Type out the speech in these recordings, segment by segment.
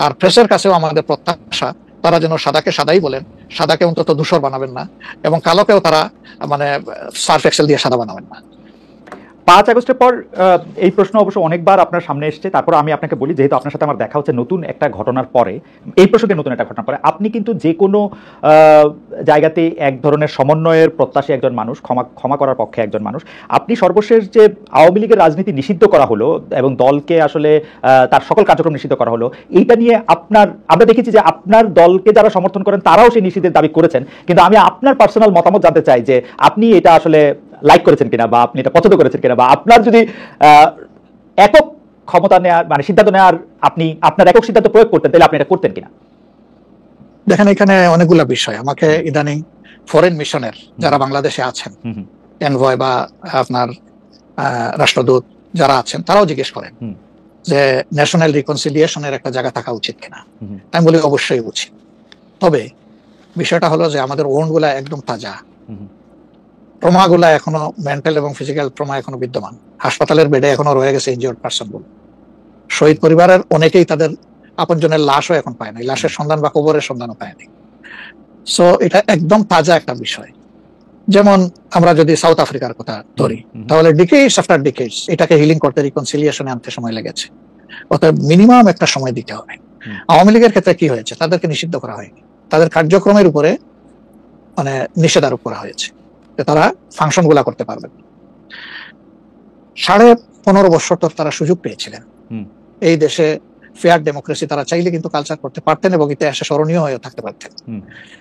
আর প্রেসের কাছেও আমাদের প্রত্যাশা তারা যেন সাদাকে সাদাই বলেন, সাদাকে অন্তত ধূসর বানাবেন না, এবং কালোকেও তারা মানে সার্ফ এক্সেল দিয়ে সাদা বানাবেন না। 5 আগস্টের পর এই প্রশ্ন অবশ্য অনেকবার আপনার সামনে এসেছে। তারপর আমি আপনাকে বলি, যেহেতু আপনার সাথে আমার দেখা হচ্ছে নতুন একটা ঘটনার পরে, এই প্রসঙ্গে নতুন একটা ঘটনার পরে, আপনি কিন্তু যে কোনো জায়গাতে এক ধরনের সমন্বয়ের প্রত্যাশী একজন মানুষ, ক্ষমা করার পক্ষে একজন মানুষ। আপনি সর্বশেষ যে আওয়ামী লীগের রাজনীতি নিষিদ্ধ করা হলো এবং দলকে আসলে তার সকল কার্যক্রম নিষিদ্ধ করা হলো, এইটা নিয়ে আমরা দেখেছি যে আপনার দলকে যারা সমর্থন করেন তারাও সেই নিষিদ্ধের দাবি করেছেন। কিন্তু আমি আপনার পার্সোনাল মতামত জানতে চাই যে আপনি এটা আসলে লাইক করেছেন কিনা, বা আপনি এটা পছন্দ করেছেন কিনা, বা আপনার যদি একক ক্ষমতা নেওয়ার মানে সিদ্ধান্ত নেওয়ার আপনি আপনার একক সিদ্ধান্ত প্রয়োগ করতেন, তাহলে আপনি এটা করতেন কিনা? দেখেন, এখানে অনেকগুলো বিষয় আমাকে ইদানিং ফরেন মিশনের যারা বাংলাদেশে আছেন, এনভয় বা আপনার রাষ্ট্রদূত যারা আছেন, তারাও জিজ্ঞেস করেন যে ন্যাশনাল রিকনসিলিয়েশনের একটা জায়গা থাকা উচিত কিনা। আমি বলি অবশ্যই উচিত। তবে বিষয়টা হলো যে আমাদের ওন্ড গুলা একদম তাজা, ট্রমাগুলা এখনো মেন্টাল এবং ফিজিক্যাল ট্রমা এখনো বিদ্যমান, হাসপাতালের বেডে এখনো রয়ে গেছে ইনজিওর্ড পারসন গুলো। শহীদ পরিবারের অনেকেই তাদের আপনজনের লাশও এখন পায় নাই, লাশের সন্ধান বা কবরের সন্ধানও পায়নি। সো এটা একদম তাজা একটা বিষয়। যেমন আমরা যদি সাউথ আফ্রিকার কথা ধরি, তাহলে ডিকেডস আফটার ডিকেডস এটাকে হিলিং করতে, রিকনসিলিয়েশনে আনতে সময় লেগেছে। অর্থাৎ মিনিমাম একটা সময় দিতে হবে। আওয়ামী লীগের ক্ষেত্রে কি হয়েছে, তাদেরকে নিষিদ্ধ করা হয়নি, তাদের কার্যক্রমের উপরে মানে নিষেধারোপ করা হয়েছে, তারা ফাংশন গুলা করতে পারবেন। 15.5 বছর তো তারা সুযোগ পেয়েছিলেন এই দেশে ফেয়ার ডেমোক্রেসি, তারা চাইলে কিন্তু কালচার করতে পারতেন এবং ইতিহাসে স্মরণীয় হয়ে থাকতে পারতেন।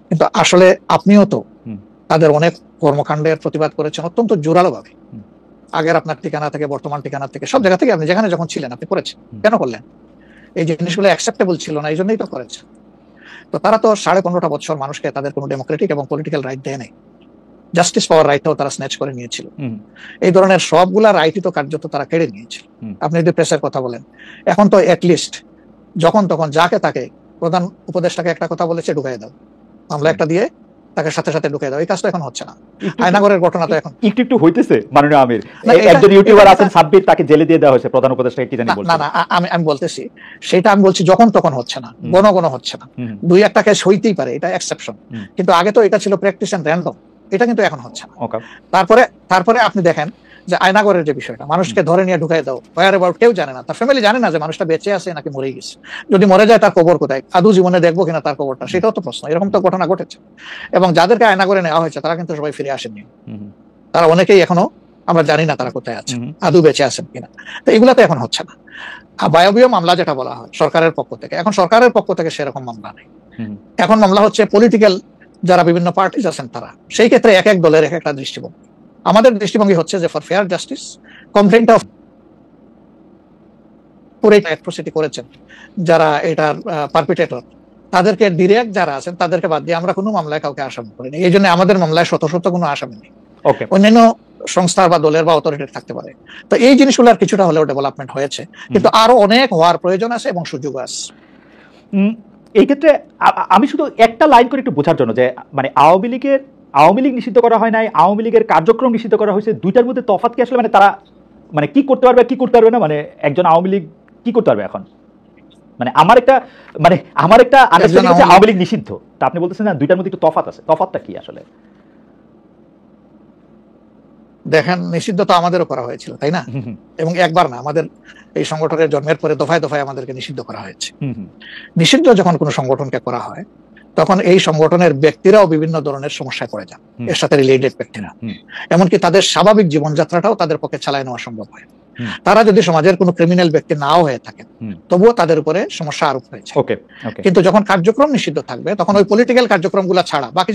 কিন্তু আসলে আপনিও তো তাদের অনেক কর্মকাণ্ডের প্রতিবাদ করেছেন অত্যন্ত জোরালো ভাবে। আগের আপনার ঠিকানা থেকে, বর্তমান ঠিকানা থেকে, সব জায়গা থেকে আপনি যেখানে যখন ছিলেন আপনি করেছেন। কেন করলেন? এই জিনিসগুলো অ্যাকসেপ্টেবল ছিল না, এই জন্যই তো করেছেন। তো তারা তো 15.5 বছর মানুষকে তাদের কোনো ডেমোক্রেটিক এবং পলিটিক্যাল রাইট দেয় নাই, জাস্টিস পাওয়ার রাইটটাও তারা স্ন্যাচ করে নিয়েছিল। এই ধরনের সবগুলা রাইটই তো কার্যত তারা কেড়ে নিয়েছিল। আপনি যদি প্রেসের কথা বলেন, এখন তো অ্যাটলিস্ট যখন তখন যাকে তাকে, প্রধান উপদেষ্টাকে একটা কথা বলেছে ঢুকাই দাও, মামলা একটা দিয়ে তাকে সাথে সাথে ঢুকাই দাও, এই কাজটা এখন হচ্ছে না। আয়নাগরের ঘটনা তো এখন একটু হইতেছে। মাননীয় আমির, একজন ইউটিউবার আছেন সাব্বির, তাকে জেলে দিয়ে দেওয়া হয়েছে প্রধান উপদেষ্টা কি জানি বলছেন। না, আমি বলতেছি সেটা, আমি বলছি যখন তখন হচ্ছে না, গণ হচ্ছে না, 2-1টা কেস হইতেই পারে, এটা এক্সেপশন। কিন্তু আগে তো এটা ছিল প্র্যাকটিস এন্ড র্যান্ডম, এটা কিন্তু এখন হচ্ছে না। তারপরে আপনি দেখেন যে আয়নাগরের যে বিষয়টা, মানুষকে ধরে নিয়ে ঢুকাই দাও, হোয়ার অ্যাবাউট কেউ জানে না, তার ফ্যামিলি জানে না যে মানুষটা বেঁচে আছে নাকি মরে গেছে। যদি মরে যায় তার কবর কোথায়, আদৌ জীবনে দেখবো কিনা তার কবরটা, সেটাও তো প্রশ্ন। এরকম তো ঘটনা ঘটেছে। এবং যাদেরকে আয়নাগরে নেওয়া হয়েছে তারা কিন্তু সবাই ফিরে আসেননি, তারা অনেকেই এখনো আমরা জানি না তারা কোথায় আছেন, আদৌ বেঁচে আছেন কিনা। তো এগুলা তো এখন হচ্ছে না। বায়বীয় মামলা যেটা বলা হয় সরকারের পক্ষ থেকে, এখন সরকারের পক্ষ থেকে সেরকম মামলা নেই। এখন মামলা হচ্ছে পলিটিক্যাল যারা বিভিন্ন পার্টিজ আছেন তারা। সেই ক্ষেত্রে এক এক দলের এক একটা দৃষ্টিভঙ্গি। আমাদের দৃষ্টিভঙ্গি হচ্ছে যে for fair justice, complaint of পুরো অ্যাট্রোসিটি করেছেন যারা এটার পারপিটেটর, তাদেরকে ডিরেক্ট যারা আছেন তাদেরকে বাদ দিয়ে আমরা কোনো মামলায় কাউকে আসামি করিনি। এই জন্য আমাদের মামলায় শত কোনো আসামি নেই। অন্যান্য সংস্থার বা দলের বা অথরিটির থাকতে পারে। তো এই জিনিসগুলোর কিছুটা হলেও ডেভেলপমেন্ট হয়েছে, কিন্তু আরো অনেক হওয়ার প্রয়োজন আছে এবং সুযোগ আছে। এই ক্ষেত্রে আমি শুধু একটা লাইন করে একটু বোঝার জন্য, যে মানে আওয়ামী লীগ নিষিদ্ধ করা হয় নাই, আওয়ামী লীগের কার্যক্রম নিষিদ্ধ করা হয়েছে, দুইটার মধ্যে তফাৎ কি আসলে? মানে তারা মানে কি করতে পারবে কি করতে পারবে না, মানে একজন আওয়ামী লীগ কি করতে পারবে এখন? মানে আমার একটা আন্ডারস্ট্যান্ডিং আছে আওয়ামী লীগ নিষিদ্ধ, তা আপনি বলতেছেন না দুইটার মধ্যে একটু তফাৎ আছে। তফাৎটা কি আসলে? দেখেন, নিষিদ্ধ তো আমাদেরও করা হয়েছিল, তাই না? এবং একবার না, আমাদের এই সংগঠনের জন্মের পরে দফায় দফায় আমাদেরকে নিষিদ্ধ করা হয়েছে। নিষিদ্ধ যখন কোনো সংগঠনকে করা হয় তখন এই সংগঠনের ব্যক্তিরাও বিভিন্ন ধরনের সমস্যায় পড়ে যান, এর সাথে রিলেটেড ব্যক্তিরা। এমনকি তাদের স্বাভাবিক জীবনযাত্রাটাও তাদের পক্ষে চালায় নেওয়া সম্ভব হয়। তারা যদি সমাজের কোনো ক্রিমিনাল ব্যক্তি নাও হয়ে থাকেন, তবুও তাদের উপরে সমস্যা আরোপ হয়েছে। কিন্তু যখন কার্যক্রম নিষিদ্ধ থাকবে তখন ওই পলিটিক্যাল কার্যক্রমগুলো ছাড়া বাকি